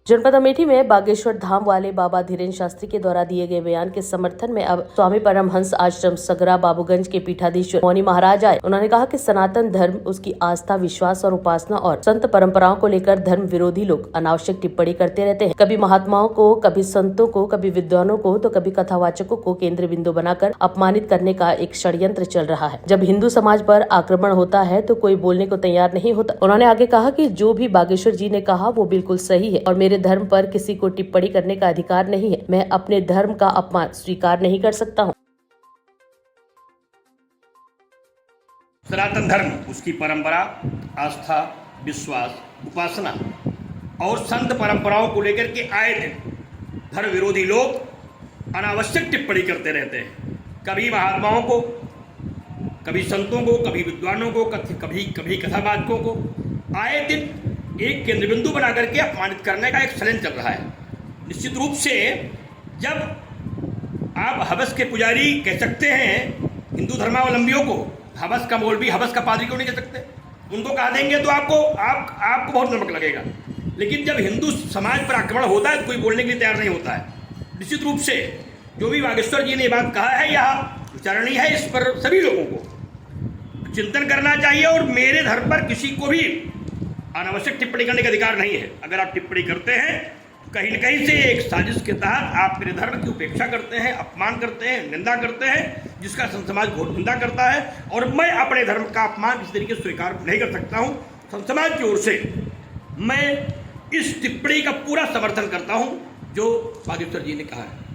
जनपद अमेठी में बागेश्वर धाम वाले बाबा धीरेन्द्र शास्त्री के द्वारा दिए गए बयान के समर्थन में अब स्वामी परमहंस आश्रम सगरा बाबूगंज के पीठाधीश्वर मौनी महाराज आए। उन्होंने कहा कि सनातन धर्म, उसकी आस्था, विश्वास और उपासना और संत परंपराओं को लेकर धर्म विरोधी लोग अनावश्यक टिप्पणी करते रहते हैं। कभी महात्माओं को, कभी संतों को, कभी विद्वानों को, तो कभी कथावाचकों को केंद्र बिंदु बनाकर अपमानित करने का एक षड्यंत्र चल रहा है। जब हिंदू समाज पर आक्रमण होता है तो कोई बोलने को तैयार नहीं होता। उन्होंने आगे कहा कि जो भी बागेश्वर जी ने कहा वो बिल्कुल सही है और मेरे धर्म पर किसी को टिप्पणी करने का अधिकार नहीं है। मैं अपने धर्म का अपमान स्वीकार नहीं कर सकता हूँ। सनातन धर्म, उसकी परंपरा, आस्था, विश्वास, उपासना और संत परंपराओं को लेकर के आए दिन धर्म विरोधी लोग अनावश्यक टिप्पणी करते रहते हैं। कभी महात्माओं को, कभी संतों को, कभी विद्वानों को, कभी कथावाचकों को आए दिन एक केंद्र बिंदु बना करके अपमानित करने का एक षड्यंत्र चल रहा है। निश्चित रूप से जब आप हवस के पुजारी कह सकते हैं हिंदू धर्मावलंबियों को, हवस का मौलवी, हवस का पादरी क्यों नहीं कह सकते? उनको कहा देंगे तो आपको बहुत नमक लगेगा। लेकिन जब हिंदू समाज पर आक्रमण होता है तो कोई बोलने के लिए तैयार नहीं होता है। निश्चित रूप से जो भी बागेश्वर जी ने बात कहा है यह विचारणीय है। इस पर सभी लोगों को चिंतन करना चाहिए और मेरे धर्म पर किसी को भी अनावश्यक टिप्पणी करने का अधिकार नहीं है। अगर आप टिप्पणी करते हैं कहीं न कहीं से एक साजिश के तहत आप मेरे धर्म की उपेक्षा करते हैं, अपमान करते हैं, निंदा करते हैं, जिसका संत समाज घोर निंदा करता है और मैं अपने धर्म का अपमान इस तरीके से स्वीकार नहीं कर सकता हूं। संत समाज की ओर से मैं इस टिप्पणी का पूरा समर्थन करता हूं जो बागेश्वर जी ने कहा है।